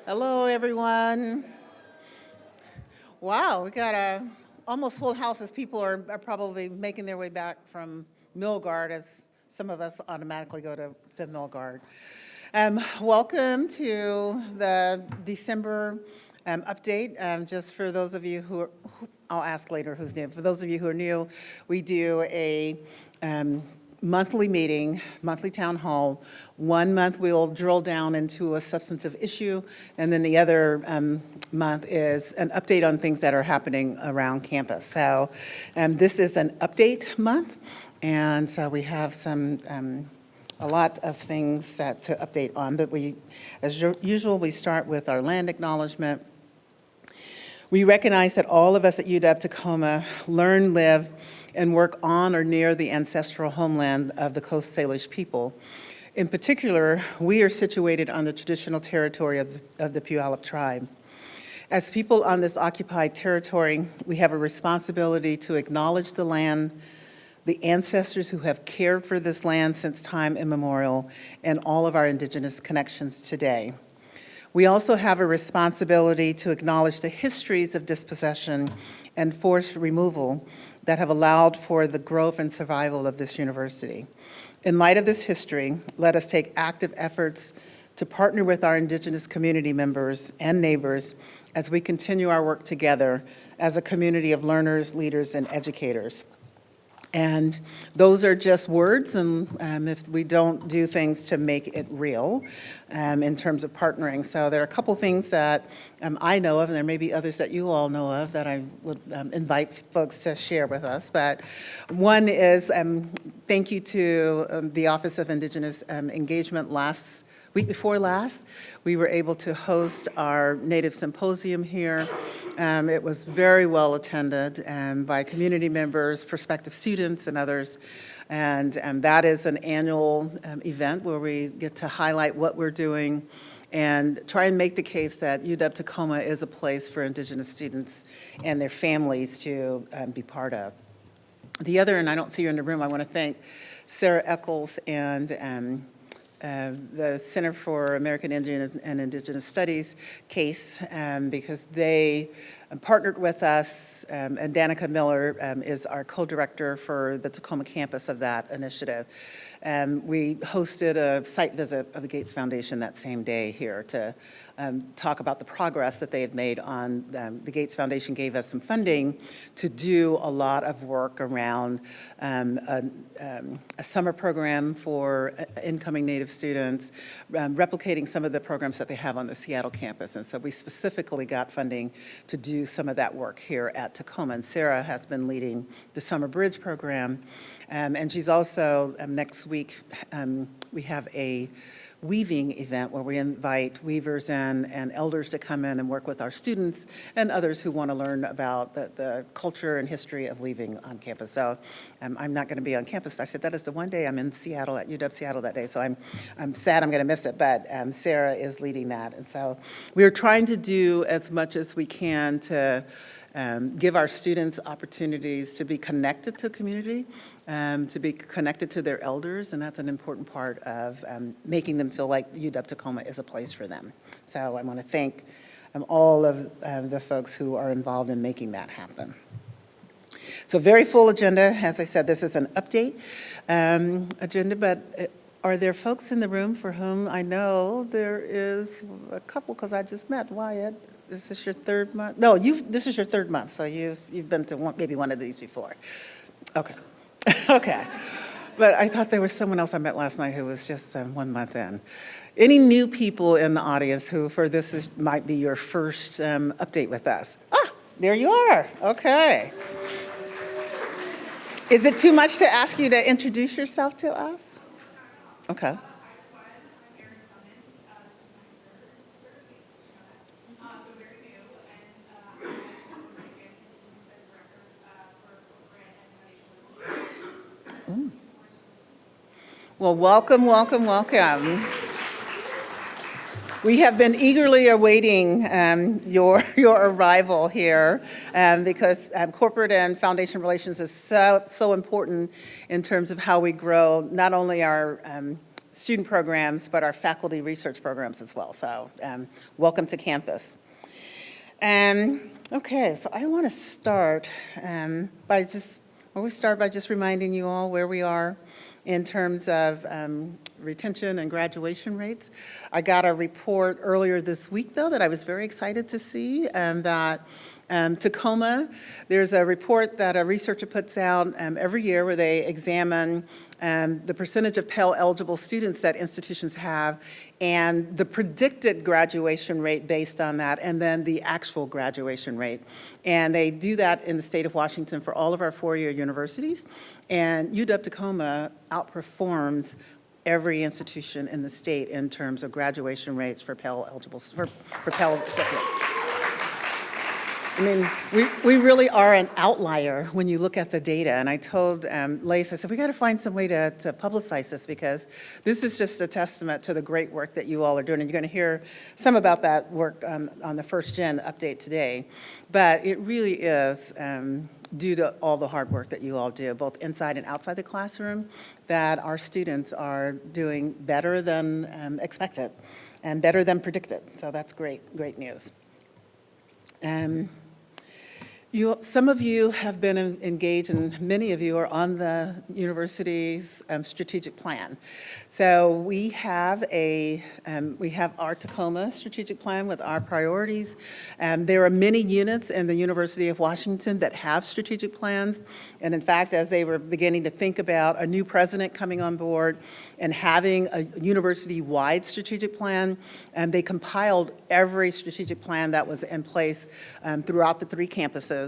Hello, everyone. Wow, we got a almost full house as people are probably making their way back from Milgard, as some of us automatically go to Milgard. Welcome to the December update. Just for those of you I'll ask later who's new. For those of you who are new, we do a monthly meeting, monthly town hall. 1 month we'll drill down into a substantive issue, and then the other month is an update on things that are happening around campus. So this is an update month, and so we have a lot of things to update on, but as usual, we start with our land acknowledgement. We recognize that all of us at UW-Tacoma learn, live, and work on or near the ancestral homeland of the Coast Salish people. In particular, we are situated on the traditional territory of the Puyallup tribe. As people on this occupied territory, we have a responsibility to acknowledge the land, the ancestors who have cared for this land since time immemorial, and all of our indigenous connections today. We also have a responsibility to acknowledge the histories of dispossession and forced removal that have allowed for the growth and survival of this university. In light of this history, let us take active efforts to partner with our indigenous community members and neighbors as we continue our work together as a community of learners, leaders, and educators. And those are just words, and if we don't do things to make it real in terms of partnering. So there are a couple things that I know of, and there may be others that you all know of that I would invite folks to share with us. But one is thank you to the Office of Indigenous Engagement. Week before last, we were able to host our Native Symposium here. It was very well attended by community members, prospective students, and others. And that is an annual event where we get to highlight what we're doing and try and make the case that UW-Tacoma is a place for Indigenous students and their families to be part of. The other, and I don't see her in the room, I want to thank Sarah Eccles and the Center for American Indian and Indigenous Studies case, because they partnered with us, and Danica Miller is our co-director for the Tacoma campus of that initiative. We hosted a site visit of the Gates Foundation that same day here to talk about the progress that they had made on, the Gates Foundation gave us some funding to do a lot of work around a summer program for incoming Native students, replicating some of the programs that they have on the Seattle campus. And so we specifically got funding to do some of that work here at Tacoma. And Sarah has been leading the Summer Bridge program. And she's also, next week, we have a weaving event where we invite weavers and elders to come in and work with our students and others who want to learn about the culture and history of weaving on campus. So I'm not going to be on campus. I said that is the one day I'm in Seattle, at UW Seattle that day, so I'm sad I'm going to miss it, but Sarah is leading that. And so we're trying to do as much as we can to give our students opportunities to be connected to community, to be connected to their elders, and that's an important part of making them feel like UW-Tacoma is a place for them. So I want to thank all of the folks who are involved in making that happen. So very full agenda. As I said, this is an update agenda, but are there folks in the room for whom I know there is a couple, because I just met Wyatt. Is this your third month? No, this is your third month, so you've been to maybe one of these before. Okay, okay. But I thought there was someone else I met last night who was just 1 month in. Any new people in the audience who might be your first update with us? Ah, there you are, okay. Is it too much to ask you to introduce yourself to us? Okay. Well, welcome, welcome, welcome. We have been eagerly awaiting your arrival here because corporate and foundation relations is so important in terms of how we grow not only our student programs, but our faculty research programs as well. So welcome to campus. Okay, so I want to start by just reminding you all where we are in terms of retention and graduation rates. I got a report earlier this week, though, that I was very excited to see, that Tacoma, there's a report that a researcher puts out every year where they examine the percentage of Pell-eligible students that institutions have and the predicted graduation rate based on that, and then the actual graduation rate. And they do that in the state of Washington for all of our four-year universities. And UW-Tacoma outperforms every institution in the state in terms of graduation rates for Pell-eligible, for Pell recipients. I mean, we really are an outlier when you look at the data. And I told Lace, I said, we got to find some way to publicize this, because this is just a testament to the great work that you all are doing. And you're going to hear some about that work on the First Gen update today. But it really is due to all the hard work that you all do, both inside and outside the classroom, that our students are doing better than expected and better than predicted. So that's great news. Some of you have been engaged, and many of you are on the university's strategic plan. So we have our Tacoma strategic plan with our priorities. There are many units in the University of Washington that have strategic plans. And in fact, as they were beginning to think about a new president coming on board and having a university-wide strategic plan, they compiled every strategic plan that was in place throughout the three campuses,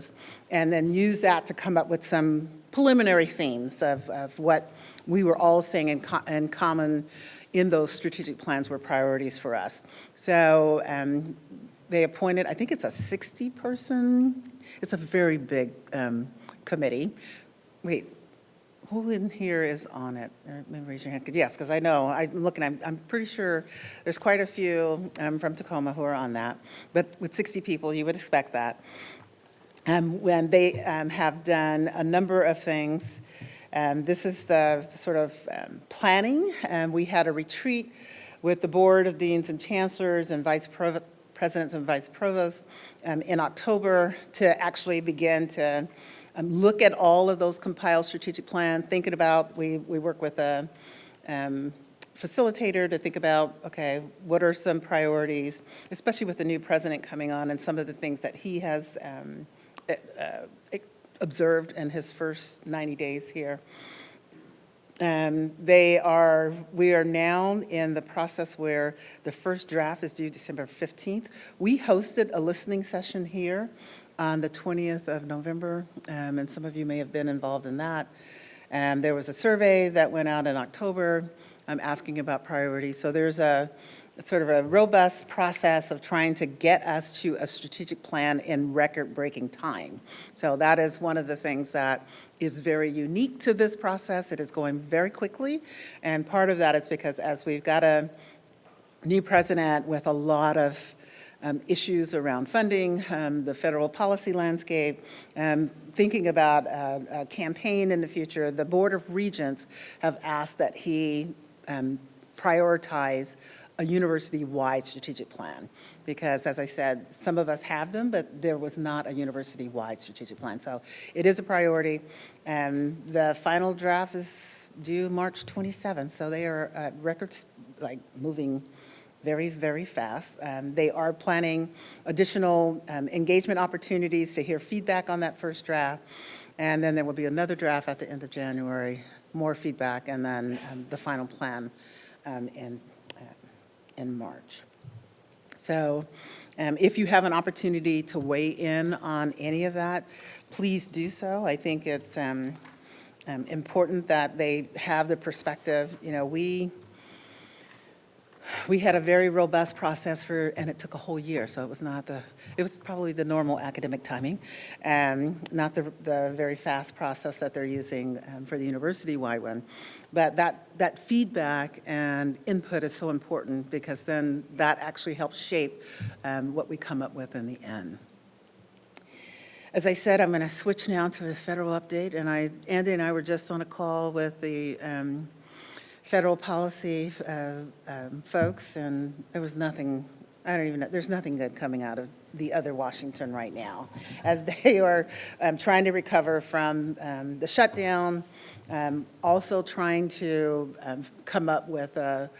and then use that to come up with some preliminary themes of what we were all saying in common in those strategic plans were priorities for us. So they appointed, I think it's a 60-person, it's a very big committee. Wait, who in here is on it? Maybe raise your hand. Yes, because I know, I'm looking, I'm pretty sure there's quite a few from Tacoma who are on that. But with 60 people, you would expect that. When they have done a number of things. This is the sort of planning. We had a retreat with the Board of Deans and Chancellors and Vice Presidents and Vice Provosts in October to actually begin to look at all of those compiled strategic plans, thinking about, we work with a facilitator to think about, okay, what are some priorities, especially with the new president coming on and some of the things that he has observed in his first 90 days here. We are now in the process where the first draft is due December 15th. We hosted a listening session here on the 20th of November, and some of you may have been involved in that. There was a survey that went out in October asking about priorities. So there's a sort of a robust process of trying to get us to a strategic plan in record-breaking time. So that is one of the things that is very unique to this process. It is going very quickly, and part of that is because as we've got a new president with a lot of issues around funding, the federal policy landscape, thinking about a campaign in the future, the Board of Regents have asked that he prioritize a university-wide strategic plan. Because, as I said, some of us have them, but there was not a university-wide strategic plan. So it is a priority. The final draft is due March 27th, so they are at records, like moving very, very fast. They are planning additional engagement opportunities to hear feedback on that first draft. And then there will be another draft at the end of January, more feedback, and then the final plan in March. So if you have an opportunity to weigh in on any of that, please do so. I think it's important that they have the perspective. You know, we had a very robust process and it took a whole year, so it was probably the normal academic timing, not the very fast process that they're using for the university-wide one. But that feedback and input is so important, because then that actually helps shape what we come up with in the end. As I said, I'm going to switch now to the federal update, and Andy and I were just on a call with the federal policy folks, and there was nothing, I don't even know, there's nothing good coming out of the other Washington right now, as they are trying to recover from the shutdown, also trying to come up with a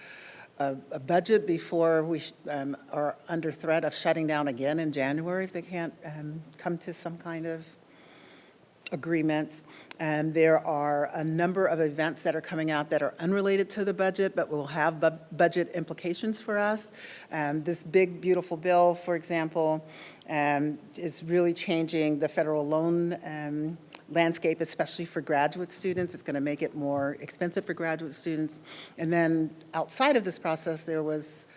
budget before we are under threat of shutting down again in January if they can't come to some kind of agreement. There are a number of events that are coming out that are unrelated to the budget, but will have budget implications for us. This big, beautiful bill, for example, is really changing the federal loan landscape, especially for graduate students. It's going to make it more expensive for graduate students. And then outside of this process, there was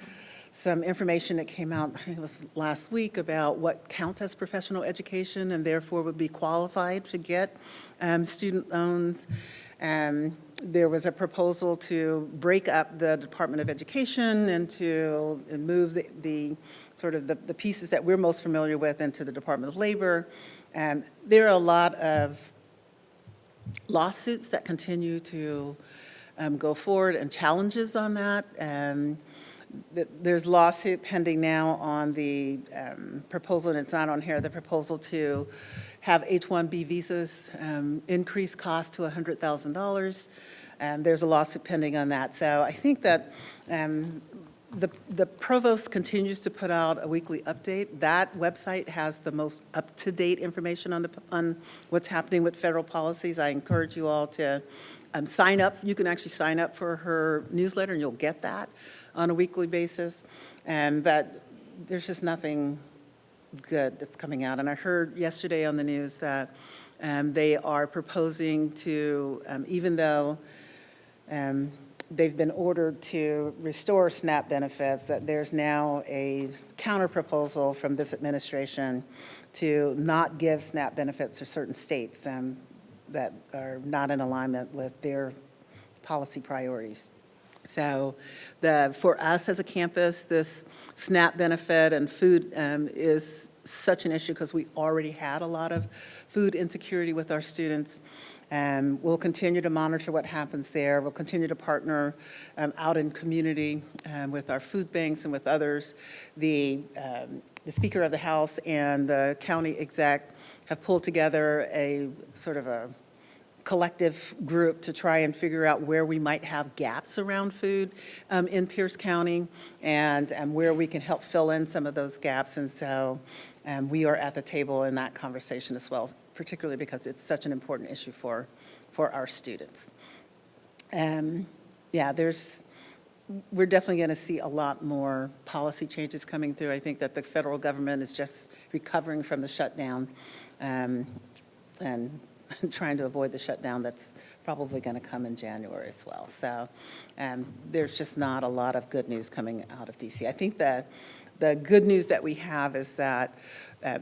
some information that came out, I think it was last week, about what counts as professional education and therefore would be qualified to get student loans. There was a proposal to break up the Department of Education and to move the sort of the pieces that we're most familiar with into the Department of Labor. There are a lot of lawsuits that continue to go forward and challenges on that. There's a lawsuit pending now on the proposal, and it's not on here, the proposal to have H-1B visas increase cost to $100,000. There's a lawsuit pending on that. So I think that the provost continues to put out a weekly update. That website has the most up-to-date information on what's happening with federal policies. I encourage you all to sign up. You can actually sign up for her newsletter, and you'll get that on a weekly basis. But there's just nothing good that's coming out. And I heard yesterday on the news that they are proposing to, even though they've been ordered to restore SNAP benefits, that there's now a counter proposal from this administration to not give SNAP benefits to certain states that are not in alignment with their policy priorities. So for us as a campus, this SNAP benefit and food is such an issue because we already had a lot of food insecurity with our students. We'll continue to monitor what happens there. We'll continue to partner out in community with our food banks and with others. The Speaker of the House and the county exec have pulled together a sort of a collective group to try and figure out where we might have gaps around food in Pierce County and where we can help fill in some of those gaps. And so we are at the table in that conversation as well, particularly because it's such an important issue for our students. Yeah, we're definitely going to see a lot more policy changes coming through. I think that the federal government is just recovering from the shutdown and trying to avoid the shutdown that's probably going to come in January as well. So there's just not a lot of good news coming out of DC. I think that the good news that we have is that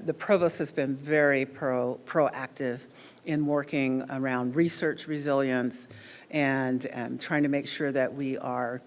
the provost has been very proactive in working around research resilience and trying to make sure that we are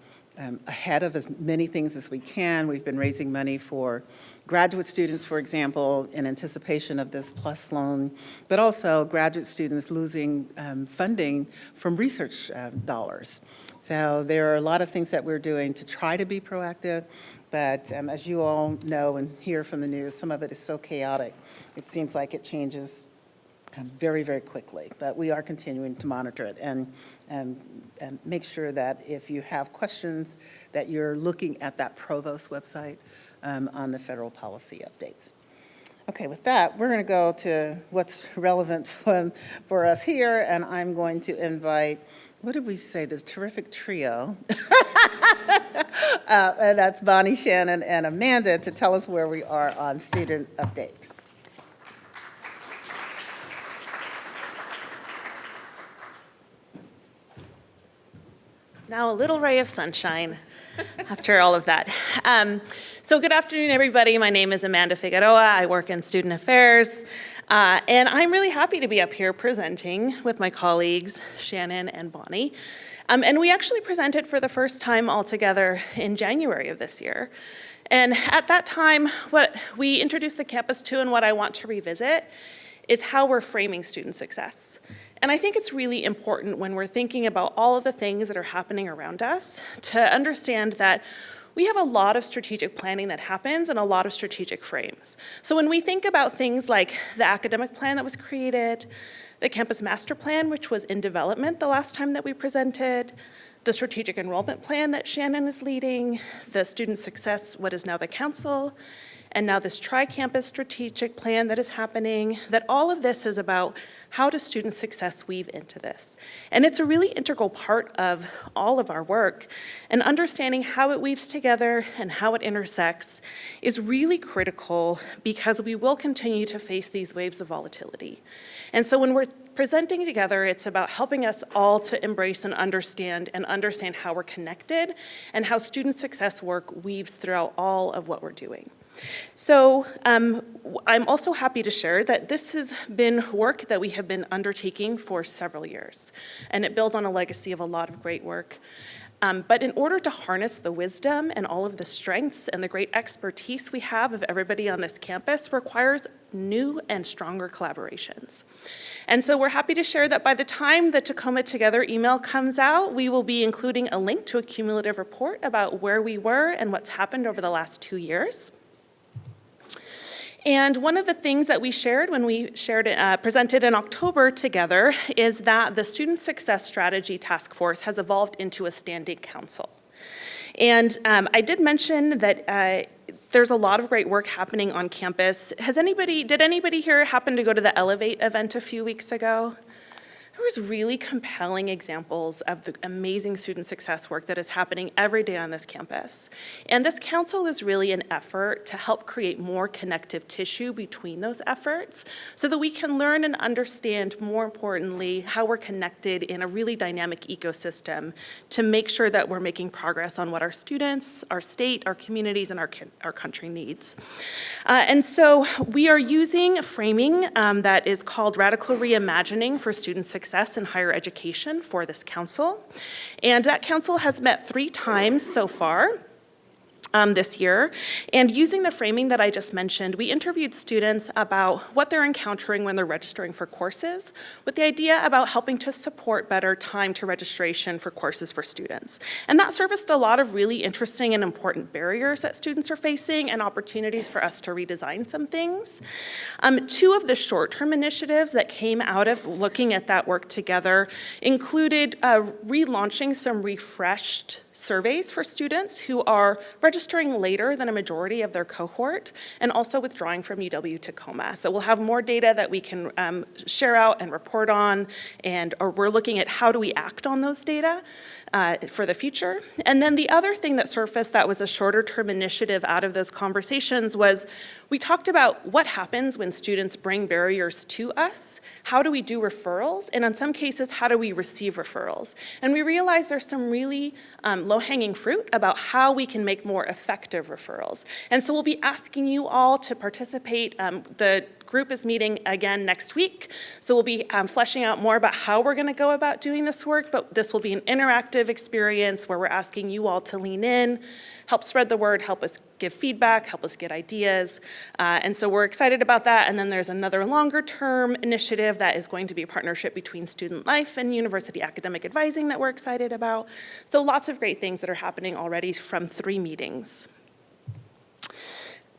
ahead of as many things as we can. We've been raising money for graduate students, for example, in anticipation of this PLUS loan, but also graduate students losing funding from research dollars. So there are a lot of things that we're doing to try to be proactive, but as you all know and hear from the news, some of it is so chaotic. It seems like it changes very, very quickly, but we are continuing to monitor it and make sure that if you have questions that you're looking at that Provost website on the federal policy updates. Okay, with that, we're going to go to what's relevant for us here, and I'm going to invite, what did we say, this terrific trio, and that's Bonnie, Shannon, and Amanda, to tell us where we are on student updates. Now a little ray of sunshine after all of that. So good afternoon, everybody. My name is Amanda Figueroa. I work in student affairs, and I'm really happy to be up here presenting with my colleagues, Shannon and Bonnie. And we actually presented for the first time all together in January of this year. And at that time, what we introduced the campus to and what I want to revisit is how we're framing student success And I think it's really important when we're thinking about all of the things that are happening around us to understand that we have a lot of strategic planning that happens and a lot of strategic frames. So when we think about things like the academic plan that was created, the campus master plan, which was in development the last time that we presented, the strategic enrollment plan that Shannon is leading, the student success, what is now the council, and now this tri-campus strategic plan that is happening, that all of this is about how does student success weave into this? And it's a really integral part of all of our work, and understanding how it weaves together and how it intersects is really critical because we will continue to face these waves of volatility. And so when we're presenting together, it's about helping us all to embrace and understand how we're connected and how student success work weaves throughout all of what we're doing. So I'm also happy to share that this has been work that we have been undertaking for several years, and it builds on a legacy of a lot of great work. But in order to harness the wisdom and all of the strengths and the great expertise we have of everybody on this campus requires new and stronger collaborations. And so we're happy to share that by the time the Tacoma Together email comes out, we will be including a link to a cumulative report about where we were and what's happened over the last 2 years. And one of the things that we shared when we presented in October together is that the Student Success Strategy Task Force has evolved into a standing council. And I did mention that there's a lot of great work happening on campus. Did anybody here happen to go to the Elevate event a few weeks ago? There was really compelling examples of the amazing student success work that is happening every day on this campus. And this council is really an effort to help create more connective tissue between those efforts so that we can learn and understand, more importantly, how we're connected in a really dynamic ecosystem to make sure that we're making progress on what our students, our state, our communities, and our country needs. And so we are using framing that is called Radical Reimagining for Student Success in Higher Education for this council. And that council has met 3 times so far. This year. And using the framing that I just mentioned, we interviewed students about what they're encountering when they're registering for courses, with the idea about helping to support better time to registration for courses for students. And that surfaced a lot of really interesting and important barriers that students are facing and opportunities for us to redesign some things. 2 of the short-term initiatives that came out of looking at that work together included relaunching some refreshed surveys for students who are registering later than a majority of their cohort, and also withdrawing from UW-Tacoma. So we'll have more data that we can share out and report on, or we're looking at how do we act on those data for the future. And then the other thing that surfaced that was a shorter term initiative out of those conversations was we talked about what happens when students bring barriers to us, how do we do referrals, and in some cases, how do we receive referrals? And we realized there's some really low-hanging fruit about how we can make more effective referrals. And so we'll be asking you all to participate. The group is meeting again next week, so we'll be fleshing out more about how we're going to go about doing this work, but this will be an interactive experience where we're asking you all to lean in, help spread the word, help us give feedback, help us get ideas, and so we're excited about that. And then there's another longer term initiative that is going to be a partnership between Student Life and University Academic Advising that we're excited about. So lots of great things that are happening already from 3 meetings.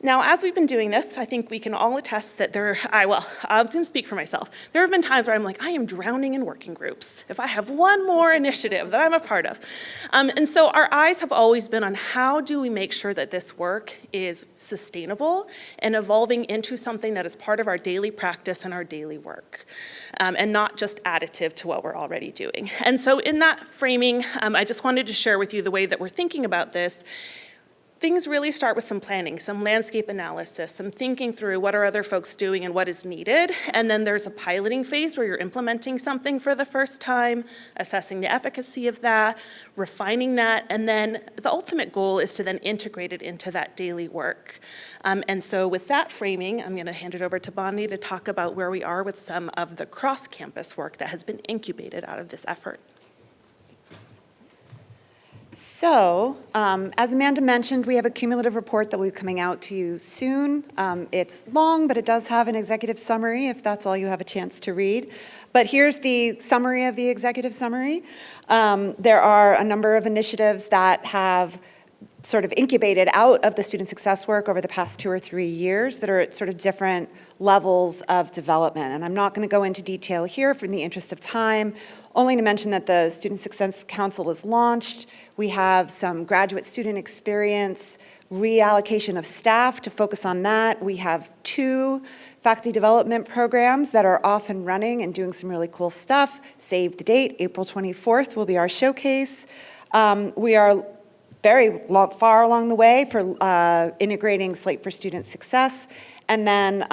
Now, as we've been doing this, I think we can all attest that I'll just speak for myself. There have been times where I'm like, I am drowning in working groups. If I have one more initiative that I'm a part of. And so our eyes have always been on how do we make sure that this work is sustainable and evolving into something that is part of our daily practice and our daily work, and not just additive to what we're already doing. And so in that framing, I just wanted to share with you the way that we're thinking about this. Things really start with some planning, some landscape analysis, some thinking through what are other folks doing and what is needed. And then there's a piloting phase where you're implementing something for the first time, assessing the efficacy of that, refining that, and then the ultimate goal is to then integrate it into that daily work. And so with that framing, I'm going to hand it over to Bonnie to talk about where we are with some of the cross-campus work that has been incubated out of this effort. So, as Amanda mentioned, we have a cumulative report that will be coming out to you soon. It's long, but it does have an executive summary if that's all you have a chance to read. But here's the summary of the executive summary. There are a number of initiatives that have sort of incubated out of the student success work over the past 2 or 3 years that are at sort of different levels of development. And I'm not going to go into detail here for in the interest of time, only to mention that the Student Success Council is launched. We have some graduate student experience, reallocation of staff to focus on that. We have 2 faculty development programs that are off and running and doing some really cool stuff. Save the date, April 24th will be our showcase. We are far along the way for integrating Slate for Student Success, and then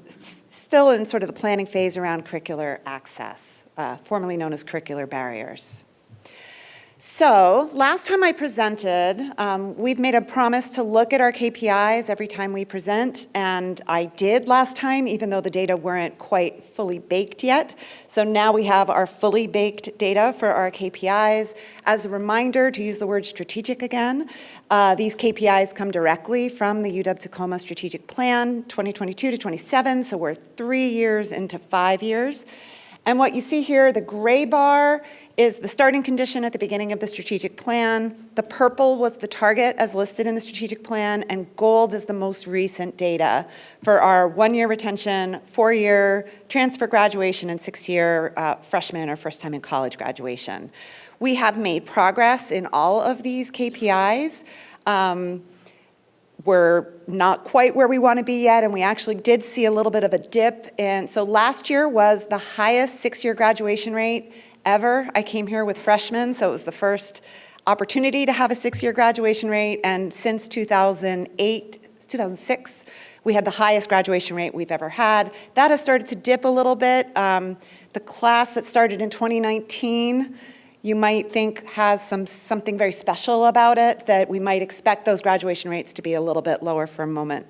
still in sort of the planning phase around curricular access, formerly known as curricular barriers. So last time I presented, we've made a promise to look at our KPIs every time we present, and I did last time, even though the data weren't quite fully baked yet. So now we have our fully baked data for our KPIs. As a reminder, to use the word strategic again, these KPIs come directly from the UW-Tacoma Strategic Plan, 2022 to 27, so we're 3 years into 5 years. And what you see here, the gray bar is the starting condition at the beginning of the strategic plan. The purple was the target as listed in the strategic plan, and gold is the most recent data for our 1-year retention, 4-year transfer graduation, and 6-year freshman or first time in college graduation. We have made progress in all of these KPIs. We're not quite where we want to be yet, and we actually did see a little bit of a dip. And so last year was the highest 6-year graduation rate ever. I came here with freshmen, so it was the first opportunity to have a 6-year graduation rate. And since 2006, we had the highest graduation rate we've ever had. That has started to dip a little bit. The class that started in 2019, you might think has something very special about it, that we might expect those graduation rates to be a little bit lower for a moment.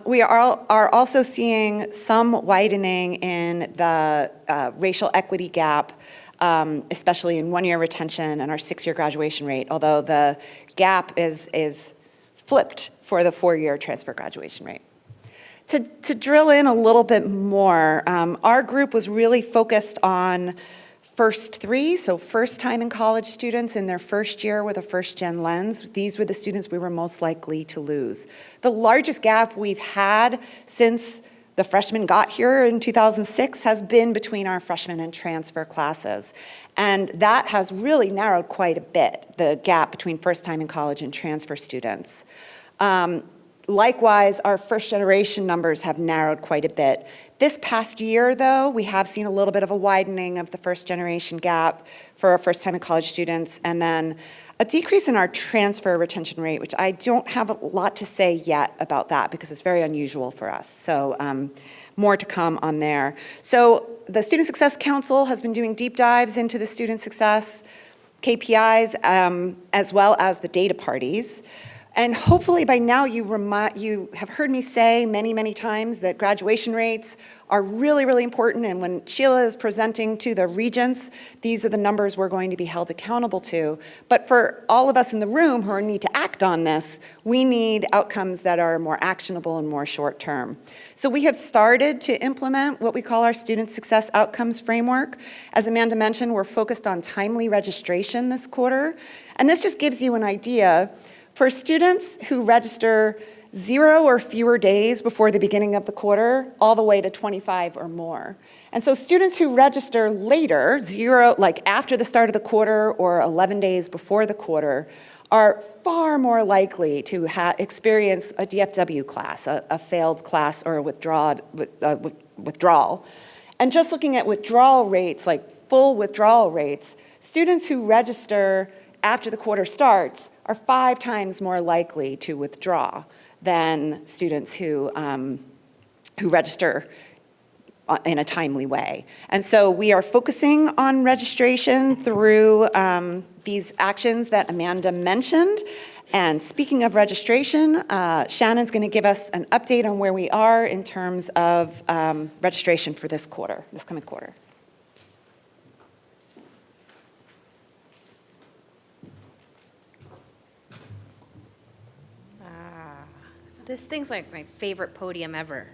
We are also seeing some widening in the racial equity gap, especially in 1-year retention and our 6-year graduation rate, although the gap is flipped for the 4-year transfer graduation rate. To drill in a little bit more, our group was really focused on first 3, so first time in college students in their first year with a first-gen lens. These were the students we were most likely to lose. The largest gap we've had since the freshmen got here in 2006 has been between our freshman and transfer classes. And that has really narrowed quite a bit, the gap between first time in college and transfer students. Likewise, our first generation numbers have narrowed quite a bit. This past year, though, we have seen a little bit of a widening of the first generation gap for our first time in college students, and then a decrease in our transfer retention rate, which I don't have a lot to say yet about that because it's very unusual for us. So more to come on there. So the Student Success Council has been doing deep dives into the student success KPIs as well as the data parties. And hopefully by now you have heard me say many, many times that graduation rates are really, really important. And when Sheila is presenting to the regents, these are the numbers we're going to be held accountable to. But for all of us in the room who need to act on this, we need outcomes that are more actionable and more short term. So we have started to implement what we call our Student Success Outcomes Framework. As Amanda mentioned, we're focused on timely registration this quarter. And this just gives you an idea. For students who register 0 or fewer days before the beginning of the quarter, all the way to 25 or more. And so students who register later, 0, like after the start of the quarter or 11 days before the quarter, are far more likely to experience a DFW class, a failed class or a withdrawal. And just looking at withdrawal rates, like full withdrawal rates, students who register after the quarter starts are 5 times more likely to withdraw than students who register in a timely way. And so we are focusing on registration through these actions that Amanda mentioned. And speaking of registration, Shannon's going to give us an update on where we are in terms of registration for this coming quarter. This thing's like my favorite podium ever.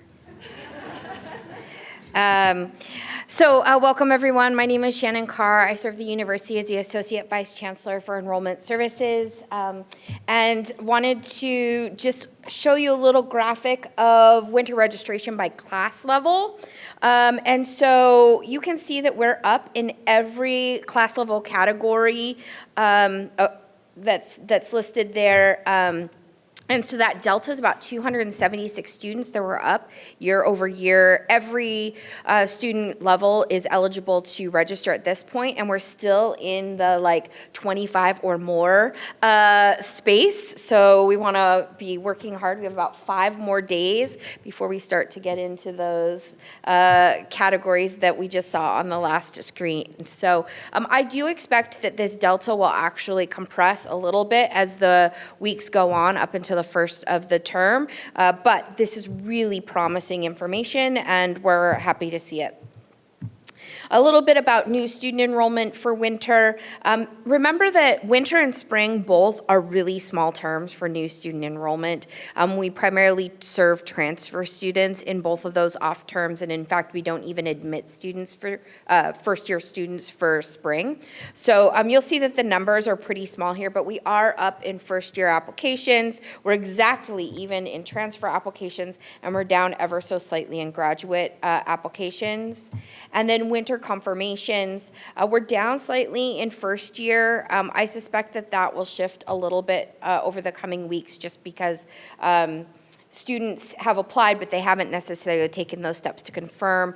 Welcome everyone. My name is Shannon Carr. I serve the university as the Associate Vice Chancellor for Enrollment Services, and wanted to just show you a little graphic of winter registration by class level. And so you can see that we're up in every class level category that's listed there. And so that delta is about 276 students that were up year over year. Every student level is eligible to register at this point, and we're still in the like 25 or more space. So we want to be working hard. We have about 5 more days before we start to get into those categories that we just saw on the last screen. So I do expect that this delta will actually compress a little bit as the weeks go on up until the first of the term, but this is really promising information and we're happy to see it. A little bit about new student enrollment for winter. Remember that winter and spring both are really small terms for new student enrollment. We primarily serve transfer students in both of those off terms, and in fact, we don't even admit students for first-year students for spring. So you'll see that the numbers are pretty small here, but we are up in first-year applications. We're exactly even in transfer applications, and we're down ever so slightly in graduate applications. And then winter confirmations, we're down slightly in first year. I suspect that will shift a little bit over the coming weeks just because students have applied, but they haven't necessarily taken those steps to confirm.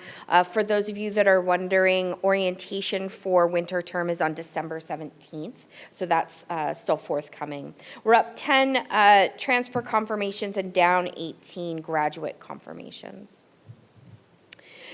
For those of you that are wondering, orientation for winter term is on December 17th, so that's still forthcoming. We're up 10 transfer confirmations and down 18 graduate confirmations.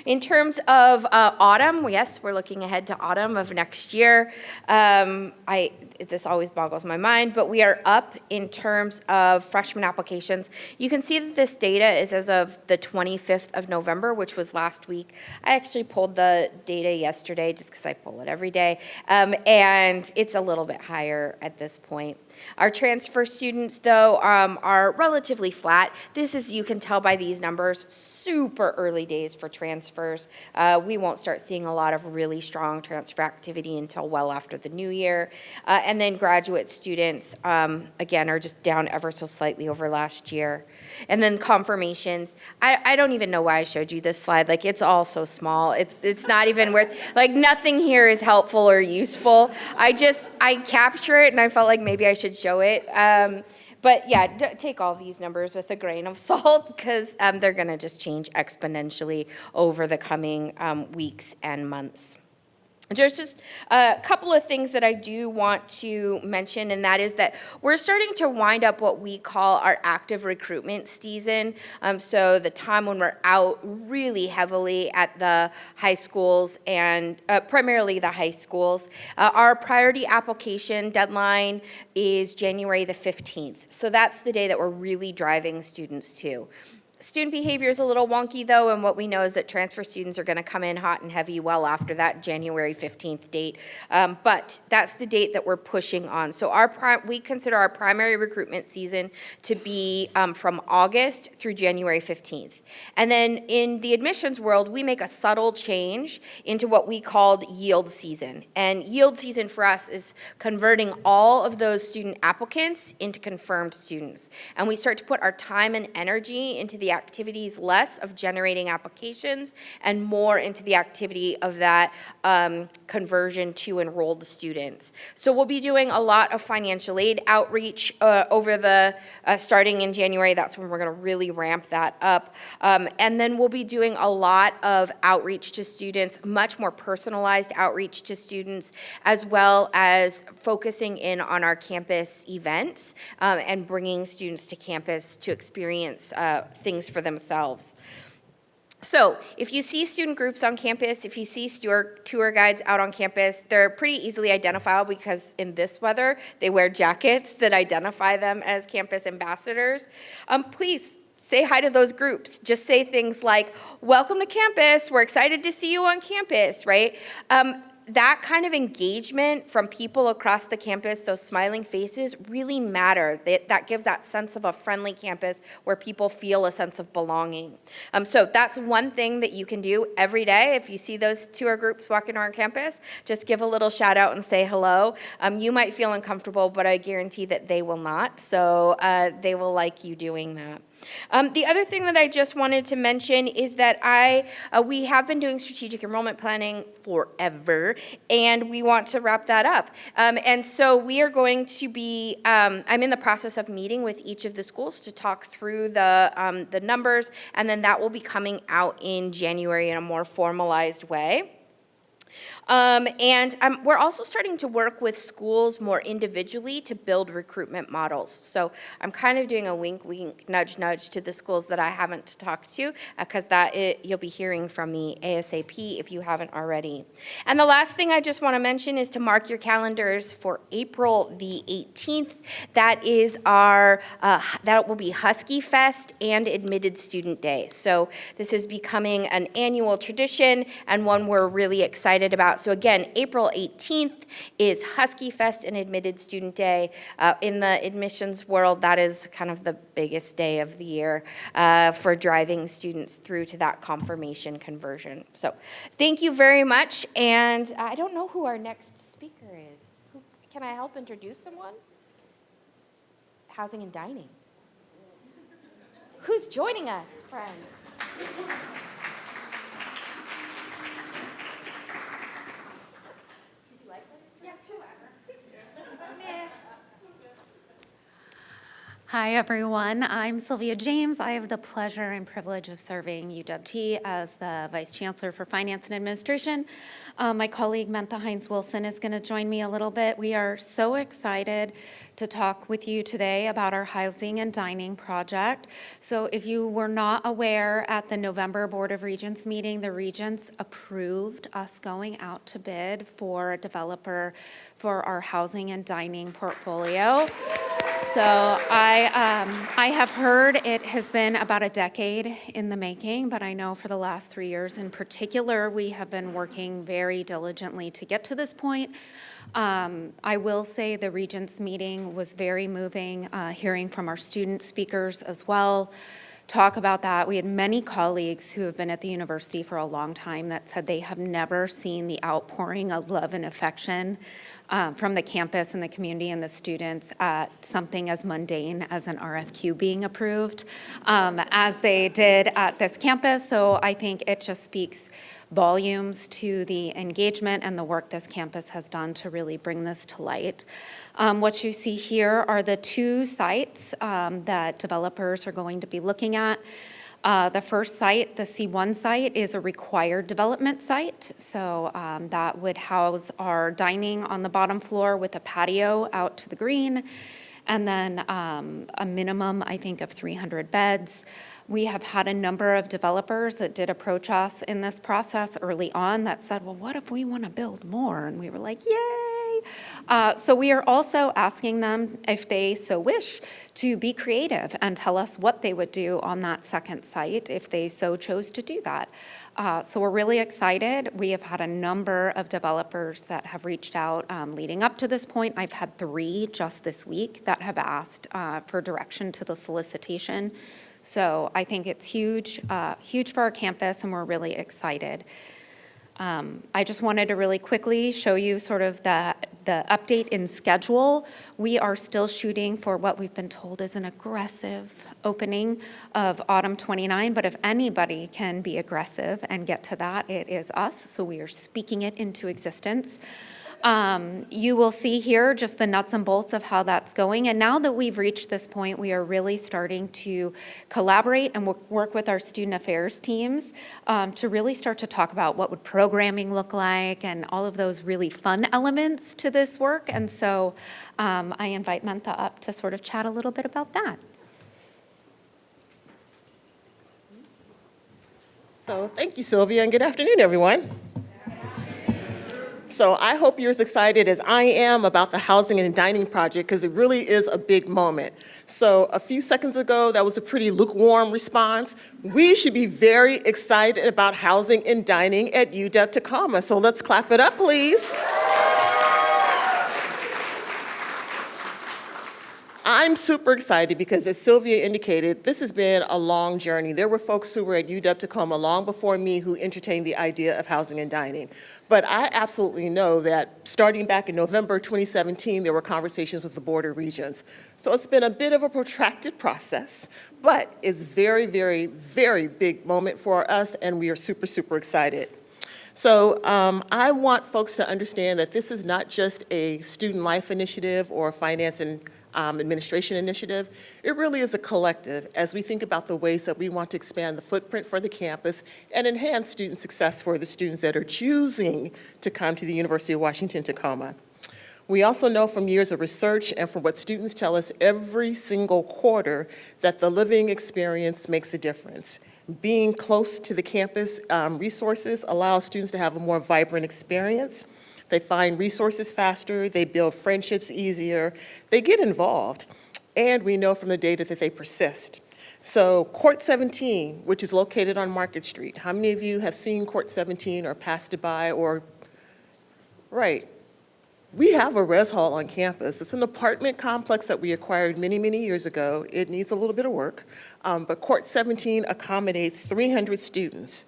In terms of autumn, yes, we're looking ahead to autumn of next year. This always boggles my mind, but we are up in terms of freshman applications. You can see that this data is as of the 25th of November, which was last week. I actually pulled the data yesterday just because I pull it every day, and it's a little bit higher at this point. Our transfer students, though, are relatively flat. This is, you can tell by these numbers, super early days for transfers. We won't start seeing a lot of really strong transfer activity until well after the new year. And then graduate students, again, are just down ever so slightly over last year. And then confirmations. I don't even know why I showed you this slide. Like, it's all so small. It's not even worth, like, nothing here is helpful or useful. I capture it and I felt like maybe I should show it. But yeah, take all these numbers with a grain of salt because they're going to just change exponentially over the coming weeks and months. There's just a couple of things that I do want to mention, and that is that we're starting to wind up what we call our active recruitment season. So the time when we're out really heavily at the high schools and primarily the high schools. Our priority application deadline is January the 15th. So that's the day that we're really driving students to. Student behavior is a little wonky, though, and what we know is that transfer students are going to come in hot and heavy well after that January 15th date. But that's the date that we're pushing on. So we consider our primary recruitment season to be from August through January 15th. And then in the admissions world, we make a subtle change into what we called yield season. And yield season for us is converting all of those student applicants into confirmed students. And we start to put our time and energy into the activities less of generating applications and more into the activity of that conversion to enrolled students. So we'll be doing a lot of financial aid outreach over the starting in January. That's when we're going to really ramp that up. And then we'll be doing a lot of outreach to students, much more personalized outreach to students, as well as focusing in on our campus events and bringing students to campus to experience things for themselves. So if you see student groups on campus, if you see tour guides out on campus, they're pretty easily identifiable because in this weather, they wear jackets that identify them as campus ambassadors. Please say hi to those groups. Just say things like, welcome to campus, we're excited to see you on campus, right? that kind of engagement from people across the campus, those smiling faces, really matter. That gives that sense of a friendly campus where people feel a sense of belonging. So that's one thing that you can do every day. If you see those tour groups walking around campus, just give a little shout out and say hello. You might feel uncomfortable, but I guarantee that they will not. So they will like you doing that. The other thing that I just wanted to mention is that we have been doing strategic enrollment planning forever, and we want to wrap that up. And so we are going to be, I'm in the process of meeting with each of the schools to talk through the numbers, and then that will be coming out in January in a more formalized way. We're also starting to work with schools more individually to build recruitment models. So I'm kind of doing a wink, wink, nudge, nudge to the schools that I haven't talked to, because you'll be hearing from me ASAP if you haven't already. And the last thing I just want to mention is to mark your calendars for April the 18th. That is that will be Husky Fest and Admitted Student Day. So this is becoming an annual tradition and one we're really excited about. So again, April 18th is Husky Fest and Admitted Student Day. In the admissions world, that is kind of the biggest day of the year for driving students through to that confirmation conversion. So thank you very much. And I don't know who our next speaker is. Can I help introduce someone? Housing and dining. Who's joining us, friends? Hi, everyone. I'm Sylvia James. I have the pleasure and privilege of serving UW as the Vice Chancellor for Finance and Administration. My colleague, Mentha Hines-Wilson, is going to join me a little bit. We are so excited to talk with you today about our housing and dining project. So if you were not aware, at the November Board of Regents meeting, the Regents approved us going out to bid for a developer for our housing and dining portfolio. So I have heard it has been about a decade in the making, but I know for the last 3 years in particular, we have been working very diligently to get to this point. I will say the Regents meeting was very moving, hearing from our student speakers as well. Talk about that. We had many colleagues who have been at the university for a long time that said they have never seen the outpouring of love and affection from the campus and the community and the students at something as mundane as an RFQ being approved as they did at this campus. So I think it just speaks volumes to the engagement and the work this campus has done to really bring this to light. What you see here are the two sites that developers are going to be looking at. The first site, the C1 site, is a required development site. So that would house our dining on the bottom floor with a patio out to the green, and then a minimum, I think, of 300 beds. We have had a number of developers that did approach us in this process early on that said, well, what if we want to build more? And we were like, yay! So we are also asking them, if they so wish, to be creative and tell us what they would do on that second site if they so chose to do that. So we're really excited. We have had a number of developers that have reached out leading up to this point. I've had 3 just this week that have asked for direction to the solicitation. So I think it's huge, huge for our campus, and we're really excited. I just wanted to really quickly show you sort of the update in schedule. We are still shooting for what we've been told is an aggressive opening of autumn 29, but if anybody can be aggressive and get to that, it is us. So we are speaking it into existence. You will see here just the nuts and bolts of how that's going. And now that we've reached this point, we are really starting to collaborate and work with our student affairs teams to really start to talk about what would programming look like and all of those really fun elements to this work. And so I invite Mentha up to sort of chat a little bit about that. So thank you, Sylvia, and good afternoon, everyone. So I hope you're as excited as I am about the housing and dining project, because it really is a big moment. So a few seconds ago, that was a pretty lukewarm response. We should be very excited about housing and dining at UW Tacoma. So let's clap it up, please. I'm super excited because, as Sylvia indicated, this has been a long journey. There were folks who were at UW Tacoma long before me who entertained the idea of housing and dining. But I absolutely know that starting back in November 2017, there were conversations with the Board of Regents. So it's been a bit of a protracted process, but it's very, very, very big moment for us, and we are super, super excited. So I want folks to understand that this is not just a student life initiative or a finance and administration initiative. It really is a collective as we think about the ways that we want to expand the footprint for the campus and enhance student success for the students that are choosing to come to the University of Washington, Tacoma. We also know from years of research and from what students tell us every single quarter that the living experience makes a difference. Being close to the campus resources allows students to have a more vibrant experience. They find resources faster, they build friendships easier, they get involved, and we know from the data that they persist. So Court 17, which is located on Market Street, how many of you have seen Court 17 or passed it by or, right? We have a res hall on campus. It's an apartment complex that we acquired many, many years ago. It needs a little bit of work, but Court 17 accommodates 300 students.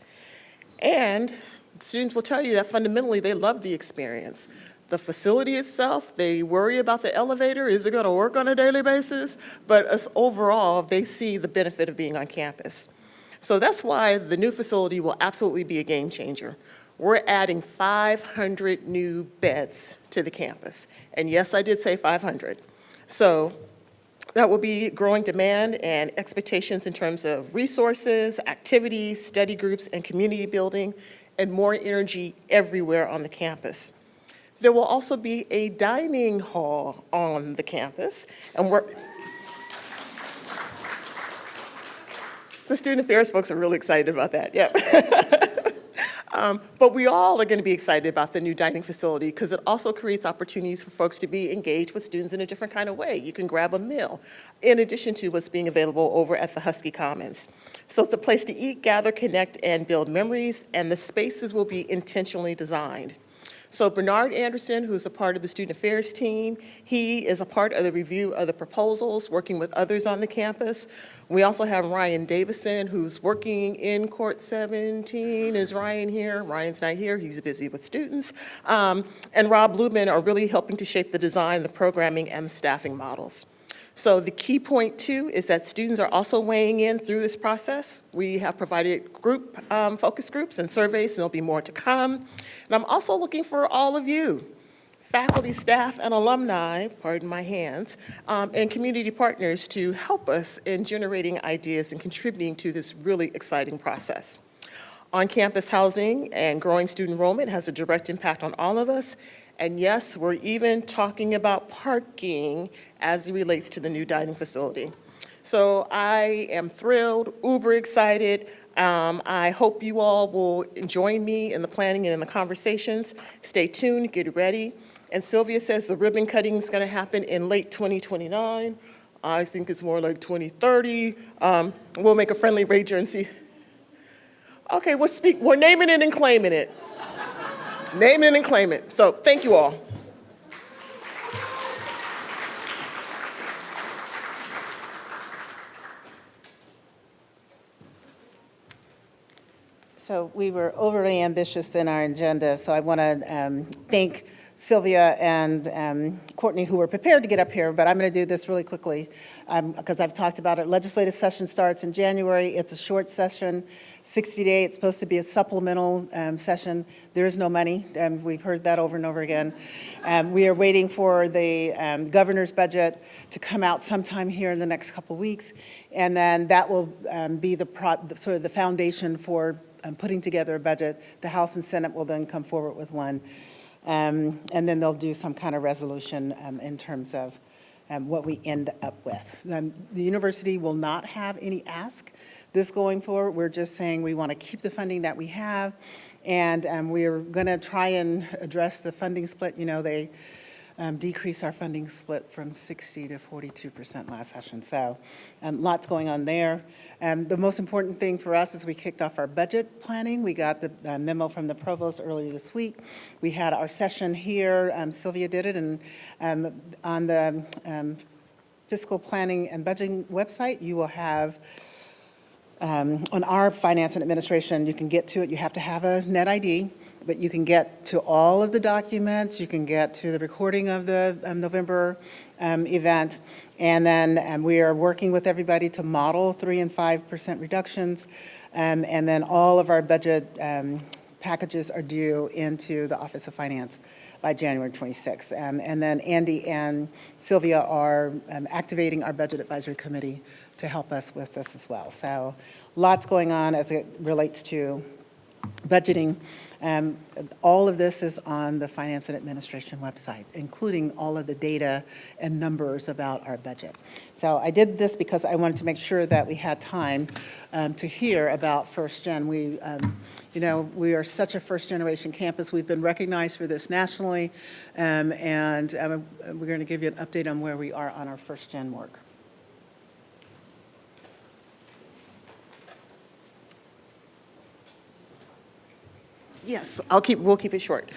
And students will tell you that fundamentally they love the experience. The facility itself, they worry about the elevator, is it going to work on a daily basis? But as overall, they see the benefit of being on campus. So that's why the new facility will absolutely be a game changer. We're adding 500 new beds to the campus. And yes, I did say 500. So that will be growing demand and expectations in terms of resources, activities, study groups, and community building, and more energy everywhere on the campus. There will also be a dining hall on the campus, and the student affairs folks are really excited about that, yeah. But we all are going to be excited about the new dining facility because it also creates opportunities for folks to be engaged with students in a different kind of way. You can grab a meal in addition to what's being available over at the Husky Commons. So it's a place to eat, gather, connect, and build memories, and the spaces will be intentionally designed. So Bernard Anderson, who's a part of the student affairs team, he is a part of the review of the proposals, working with others on the campus. We also have Ryan Davison, who's working in Court 17. Is Ryan here? Ryan's not here, he's busy with students. And Rob Lubin are really helping to shape the design, the programming, and the staffing models. So the key point, too, is that students are also weighing in through this process. We have provided group focus groups and surveys, and there'll be more to come. And I'm also looking for all of you, faculty, staff, and alumni, pardon my hands, and community partners to help us in generating ideas and contributing to this really exciting process. On-campus housing and growing student enrollment has a direct impact on all of us. And yes, we're even talking about parking as it relates to the new dining facility. So I am thrilled, uber excited. I hope you all will join me in the planning and in the conversations. Stay tuned, get ready. And Sylvia says the ribbon cutting is going to happen in late 2029. I think it's more like 2030. We'll make a friendly wager and see. Okay, we're naming it and claiming it. Name it and claim it. So thank you all. So we were overly ambitious in our agenda, so I want to thank Sylvia and Courtney, who were prepared to get up here, but I'm going to do this really quickly because I've talked about it. Legislative session starts in January. It's a short session, 60-day. It's supposed to be a supplemental session. There is no money, and we've heard that over and over again. We are waiting for the governor's budget to come out sometime here in the next couple weeks, and then that will be sort of the foundation for putting together a budget. The House and Senate will then come forward with one. And then they'll do some kind of resolution in terms of what we end up with. The university will not have any ask this going forward. We're just saying we want to keep the funding that we have, and we're going to try and address the funding split. You know, they decreased our funding split from 60 to 42% last session. So lots going on there. The most important thing for us is we kicked off our budget planning. We got the memo from the provost earlier this week. We had our session here. Sylvia did it, and on the fiscal planning and budgeting website, you will have on our finance and administration, you can get to it. You have to have a net ID. But you can get to all of the documents, you can get to the recording of the November event, and then we are working with everybody to model 3% and 5% reductions, and then all of our budget packages are due into the Office of Finance by January 26th. And then Andy and Sylvia are activating our Budget Advisory Committee to help us with this as well. So lots going on as it relates to budgeting. All of this is on the Finance and Administration website, including all of the data and numbers about our budget. So I did this because I wanted to make sure that we had time to hear about First Gen. We are such a first-generation campus. We've been recognized for this nationally, and we're going to give you an update on where we are on our First Gen work. Yes, we'll keep it short.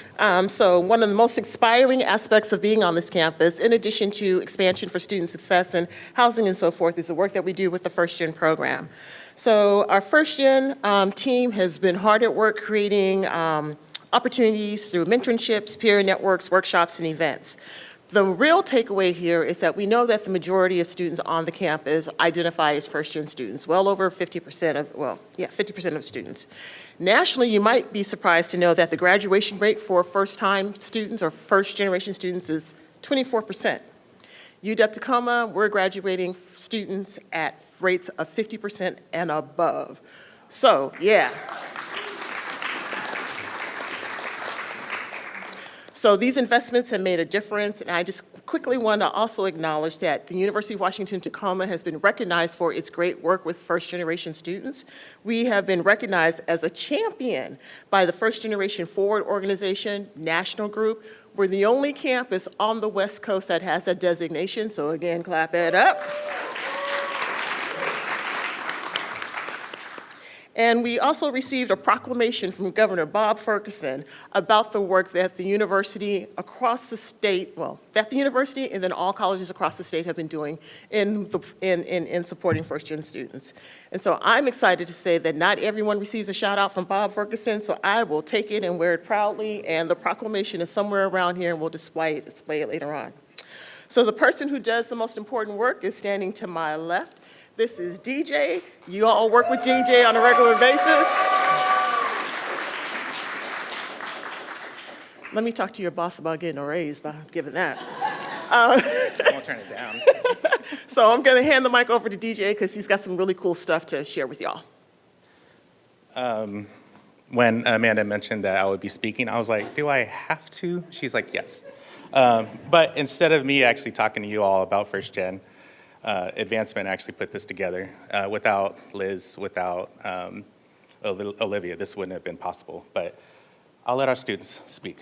So one of the most inspiring aspects of being on this campus, in addition to expansion for student success and housing and so forth, is the work that we do with the First Gen program. So our First Gen team has been hard at work creating opportunities through mentorships, peer networks, workshops, and events. The real takeaway here is that we know that the majority of students on the campus identify as first-gen students, well over 50% of students. Nationally, you might be surprised to know that the graduation rate for first-time students or first-generation students is 24%. UW Tacoma, we're graduating students at rates of 50% and above. So, yeah. So these investments have made a difference, and I just quickly want to also acknowledge that the University of Washington Tacoma has been recognized for its great work with first-generation students. We have been recognized as a champion by the First Generation Forward organization, national group. We're the only campus on the West Coast that has that designation, so again, clap it up. And we also received a proclamation from Governor Bob Ferguson about the work that the university across the state, that the university and then all colleges across the state have been doing in supporting first-gen students. And so I'm excited to say that not everyone receives a shout out from Bob Ferguson, so I will take it and wear it proudly, and the proclamation is somewhere around here and we'll display it later on. So the person who does the most important work is standing to my left. This is DJ. You all work with DJ on a regular basis. Let me talk to your boss about getting a raise by giving that. I won't turn it down. So I'm going to hand the mic over to DJ because he's got some really cool stuff to share with y'all. When Amanda mentioned that I would be speaking, I was like, do I have to? She's like, yes. But instead of me actually talking to you all about First Gen, Advancement actually put this together. Without Liz, without Olivia, this wouldn't have been possible. But I'll let our students speak.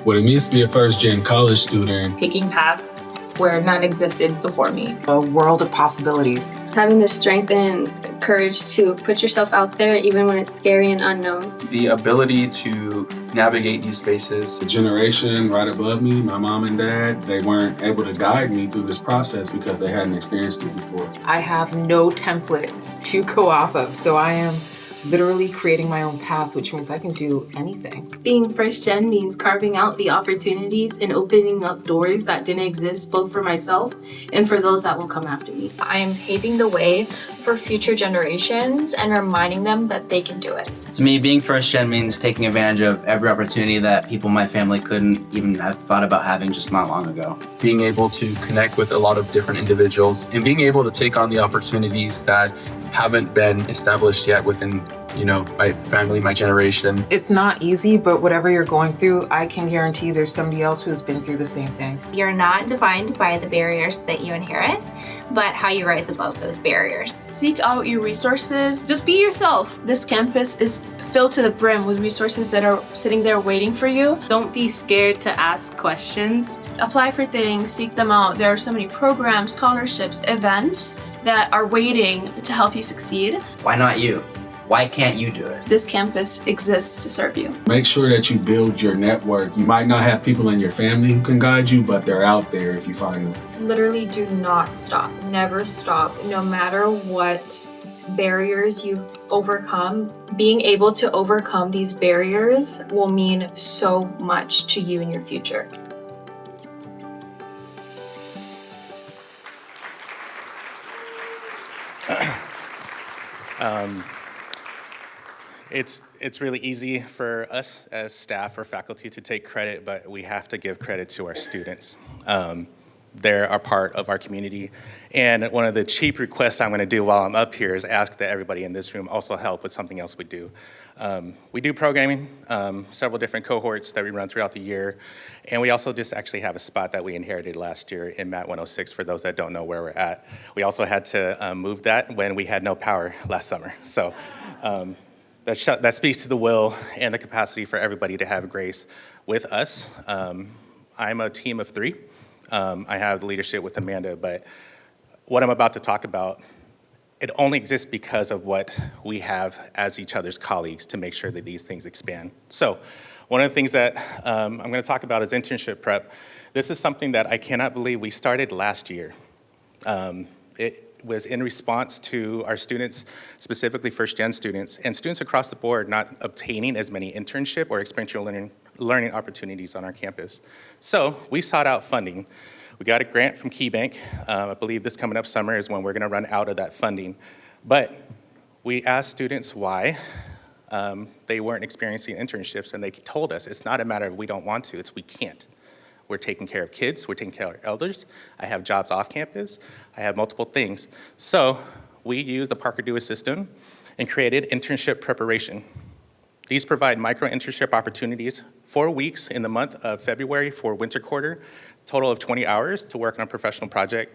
What it means to be a first-gen college student. Taking paths where none existed before me. A world of possibilities. Having the strength and courage to put yourself out there even when it's scary and unknown. The ability to navigate new spaces. The generation right above me, my mom and dad, they weren't able to guide me through this process because they hadn't experienced it before. I have no template to go off of, so I am literally creating my own path, which means I can do anything. Being first gen means carving out the opportunities and opening up doors that didn't exist, both for myself and for those that will come after me. I am paving the way for future generations and reminding them that they can do it. To me, being first gen means taking advantage of every opportunity that people in my family couldn't even have thought about having just not long ago. Being able to connect with a lot of different individuals and being able to take on the opportunities that haven't been established yet within, my family, my generation. It's not easy, but whatever you're going through, I can guarantee there's somebody else who's been through the same thing. You're not defined by the barriers that you inherit, but how you rise above those barriers. Seek out your resources. Just be yourself. This campus is filled to the brim with resources that are sitting there waiting for you. Don't be scared to ask questions. Apply for things, seek them out. There are so many programs, scholarships, events that are waiting to help you succeed. Why not you? Why can't you do it? This campus exists to serve you. Make sure that you build your network. You might not have people in your family who can guide you, but they're out there if you find them. Literally do not stop. Never stop. No matter what barriers you overcome, being able to overcome these barriers will mean so much to you in your future. It's really easy for us as staff or faculty to take credit, but we have to give credit to our students. They're a part of our community. And one of the cheap requests I'm gonna do while I'm up here is ask that everybody in this room also help with something else we do. We do programming, several different cohorts that we run throughout the year. And we also just actually have a spot that we inherited last year in MAT 106 for those that don't know where we're at. We also had to move that when we had no power last summer. So that speaks to the will and the capacity for everybody to have grace with us. I'm a team of 3. I have the leadership with Amanda, but what I'm about to talk about, it only exists because of what we have as each other's colleagues to make sure that these things expand. So one of the things that I'm gonna talk about is internship prep. This is something that I cannot believe we started last year. It was in response to our students, specifically first-gen students, and students across the board not obtaining as many internship or experiential learning opportunities on our campus. So we sought out funding. We got a grant from KeyBank. I believe this coming up summer is when we're gonna run out of that funding. But we asked students why they weren't experiencing internships, and they told us it's not a matter of we don't want to, it's we can't. We're taking care of kids, we're taking care of elders. I have jobs off campus, I have multiple things. So we used the Parker Dewey system and created internship preparation. These provide micro-internship opportunities, 4 weeks in the month of February for winter quarter, total of 20 hours to work on a professional project.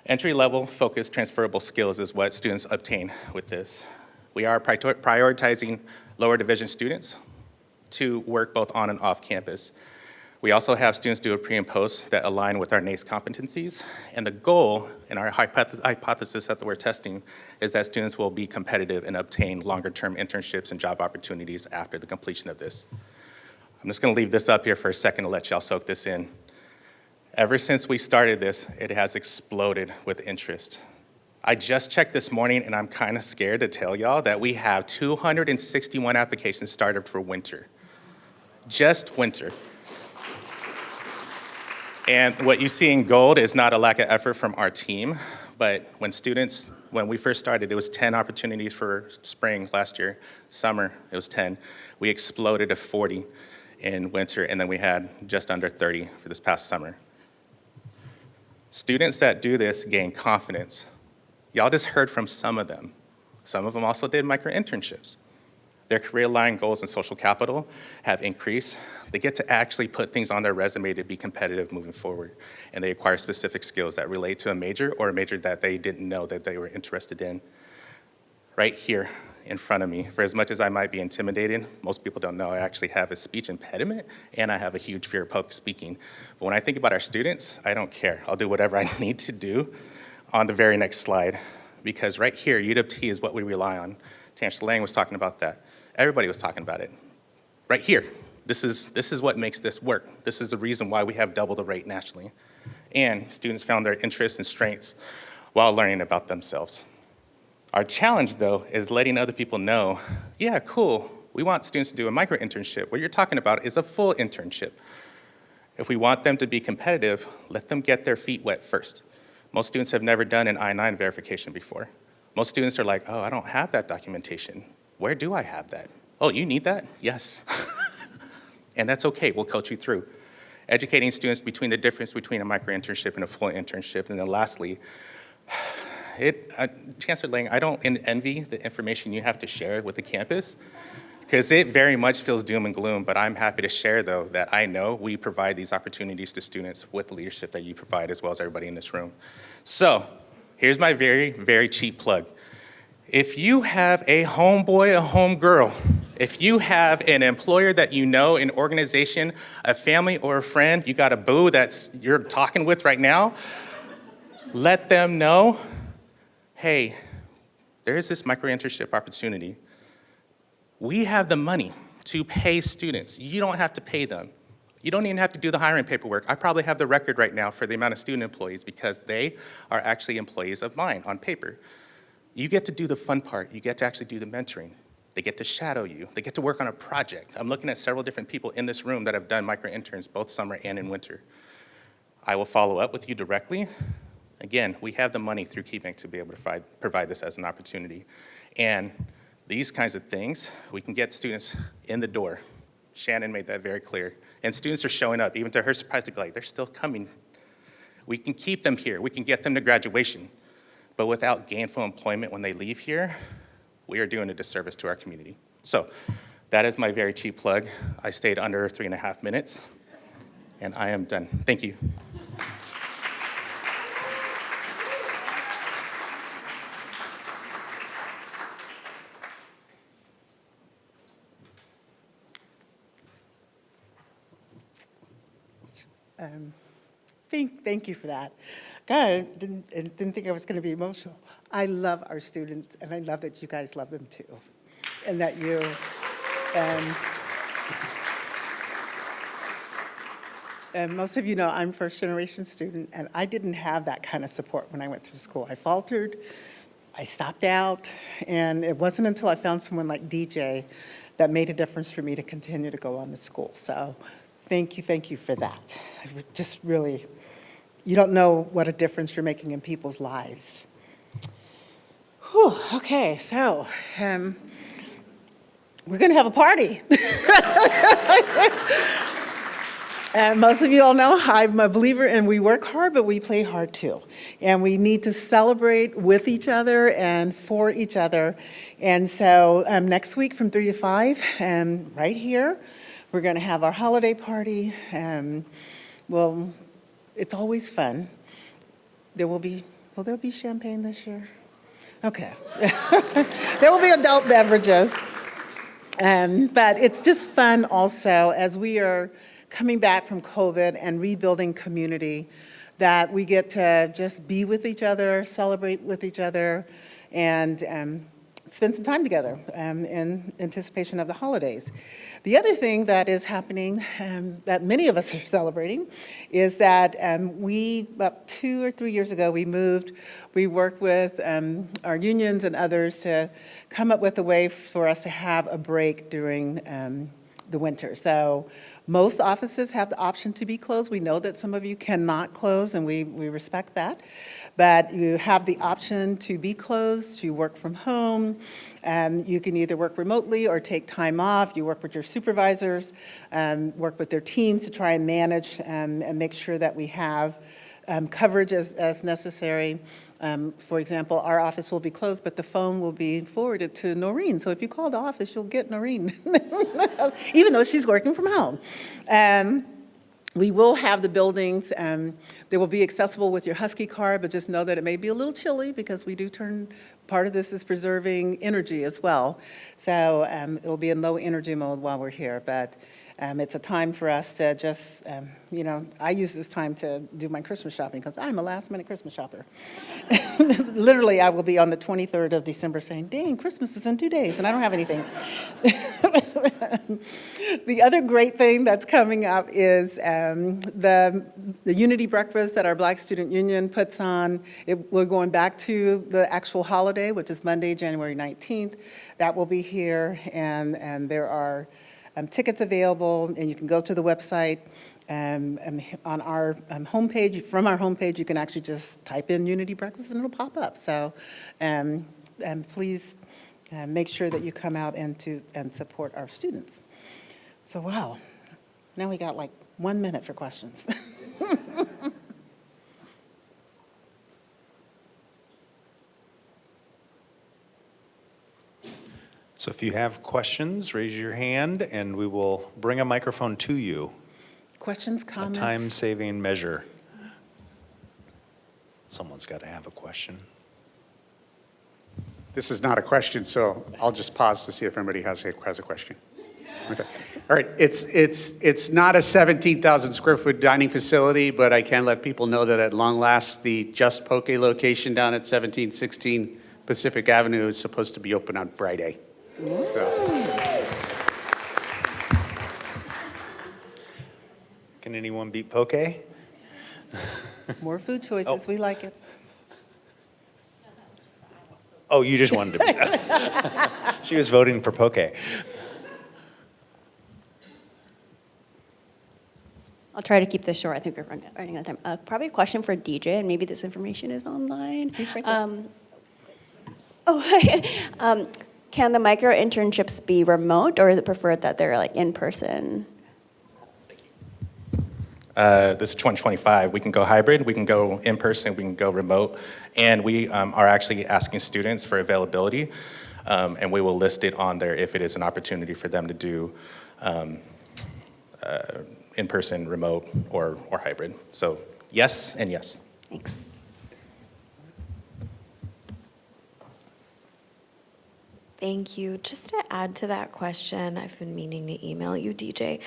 Entry-level focused transferable skills is what students obtain with this. We are prioritizing lower division students to work both on and off campus. We also have students do a pre and post that align with our NACE competencies. And the goal in our hypothesis that we're testing is that students will be competitive and obtain longer term internships and job opportunities after the completion of this. I'm just gonna leave this up here for a second to let y'all soak this in. Ever since we started this, it has exploded with interest. I just checked this morning and I'm kind of scared to tell y'all that we have 261 applications started for winter. Just winter. And what you see in gold is not a lack of effort from our team, but when we first started, it was 10 opportunities for spring last year. Summer, it was 10. We exploded to 40 in winter, and then we had just under 30 for this past summer. Students that do this gain confidence. Y'all just heard from some of them. Some of them also did micro-internships. Their career-aligned goals and social capital have increased. They get to actually put things on their resume to be competitive moving forward, and they acquire specific skills that relate to a major or a major that they didn't know that they were interested in. Right here in front of me, for as much as I might be intimidated, most people don't know I actually have a speech impediment, and I have a huge fear of public speaking. But when I think about our students, I don't care. I'll do whatever I need to do on the very next slide, because right here, UWT is what we rely on. Tansha Lang was talking about that. Everybody was talking about it. Right here, this is what makes this work. This is the reason why we have double the rate nationally. And students found their interests and strengths while learning about themselves. Our challenge, though, is letting other people know, yeah, cool, we want students to do a micro internship. What you're talking about is a full internship. If we want them to be competitive, let them get their feet wet first. Most students have never done an I-9 verification before. Most students are like, oh, I don't have that documentation. Where do I have that? Oh, you need that? Yes. And that's okay, we'll coach you through. Educating students between the difference between a micro internship and a full internship. And then lastly, Chancellor Lang, I don't envy the information you have to share with the campus, because it very much feels doom and gloom, but I'm happy to share, though, that I know we provide these opportunities to students with the leadership that you provide, as well as everybody in this room. So here's my very, very cheap plug. If you have a homeboy, a homegirl, if you have an employer that you know, an organization, a family, or a friend, you got a boo that you're talking with right now, let them know, hey, there's this micro-internship opportunity. We have the money to pay students. You don't have to pay them. You don't even have to do the hiring paperwork. I probably have the record right now for the amount of student employees because they are actually employees of mine on paper. You get to do the fun part. You get to actually do the mentoring. They get to shadow you. They get to work on a project. I'm looking at several different people in this room that have done micro-interns both summer and in winter. I will follow up with you directly. Again, we have the money through KeyBank to be able to provide this as an opportunity. And these kinds of things, we can get students in the door. Shannon made that very clear. And students are showing up, even to her surprise, to be like, they're still coming. We can keep them here. We can get them to graduation. But without gainful employment when they leave here, we are doing a disservice to our community. So that is my very cheap plug. I stayed under 3.5 minutes, and I am done. Thank you. Thank you for that. God, I didn't think I was going to be emotional. I love our students, and I love that you guys love them too, and that you. And most of you know I'm first-generation student, and I didn't have that kind of support when I went through school. I faltered, I stopped out, and it wasn't until I found someone like DJ that made a difference for me to continue to go on to school. So thank you for that. I just really, you don't know what a difference you're making in people's lives. Whew, okay, so we're going to have a party. And most of you all know I'm a believer in we work hard, but we play hard too. And we need to celebrate with each other and for each other. And so next week from 3 to 5, right here, we're going to have our holiday party. Well, it's always fun. Will there be champagne this year? Okay. There will be adult beverages. But it's just fun also as we are coming back from COVID and rebuilding community, that we get to just be with each other, celebrate with each other, and spend some time together in anticipation of the holidays. The other thing that is happening that many of us are celebrating is that about 2 or 3 years ago, we worked with our unions and others to come up with a way for us to have a break during the winter. So most offices have the option to be closed. We know that some of you cannot close, and we respect that. But you have the option to be closed, to work from home. You can either work remotely or take time off. You work with your supervisors, work with their teams to try and manage and make sure that we have coverage as necessary. For example, our office will be closed, but the phone will be forwarded to Noreen. So if you call the office, you'll get Noreen, even though she's working from home. We will have the buildings. They will be accessible with your Husky card, but just know that it may be a little chilly because we do part of this is preserving energy as well. So it'll be in low energy mode while we're here. But It's a time for us to just, I use this time to do my Christmas shopping because I'm a last-minute Christmas shopper. Literally, I will be on the 23rd of December saying, dang, Christmas is in 2 days, and I don't have anything. The other great thing that's coming up is the Unity Breakfast that our Black Student Union puts on. We're going back to the actual holiday, which is Monday, January 19th. That will be here, and there are tickets available, and you can go to the website. And on our homepage, from our homepage, you can actually just type in Unity Breakfast and it'll pop up. So please make sure that you come out and support our students. So wow, now we got like 1 minute for questions. So if you have questions, raise your hand and we will bring a microphone to you. Questions, comments? A time-saving measure. Someone's got to have a question. This is not a question, so I'll just pause to see if anybody has a question. Okay. All right. It's not a 17,000 square foot dining facility, but I can let people know that at long last, the Just Poke location down at 1716 Pacific Avenue is supposed to be open on Friday. So. Can anyone beat poke? More food choices, we like it. Oh, you just wanted to beat that. She was voting for poke. I'll try to keep this short. I think we're running out of time. Probably a question for DJ, and maybe this information is online. He's right there. Can the micro internships be remote, or is it preferred that they're like in person? This is 2025. We can go hybrid, we can go in person, we can go remote, and we are actually asking students for availability, and we will list it on there if it is an opportunity for them to do in-person, remote, or hybrid. So yes and yes. Thanks. Thank you. Just to add to that question, I've been meaning to email you, DJ.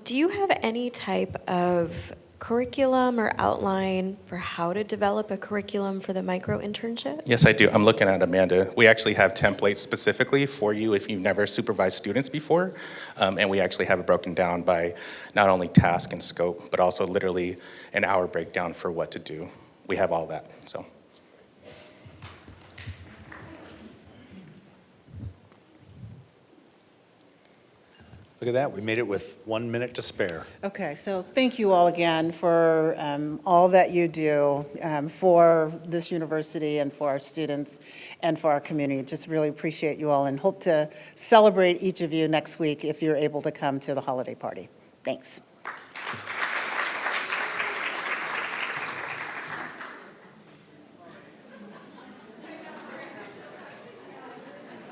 Do you have any type of curriculum or outline for how to develop a curriculum for the micro internship? Yes, I do. I'm looking at Amanda. We actually have templates specifically for you if you've never supervised students before. And we actually have it broken down by not only task and scope, but also literally an hour breakdown for what to do. We have all that, so. Look at that, we made it with 1 minute to spare. Okay, so thank you all again for all that you do for this university and for our students and for our community. Just really appreciate you all and hope to celebrate each of you next week if you're able to come to the holiday party. Thanks.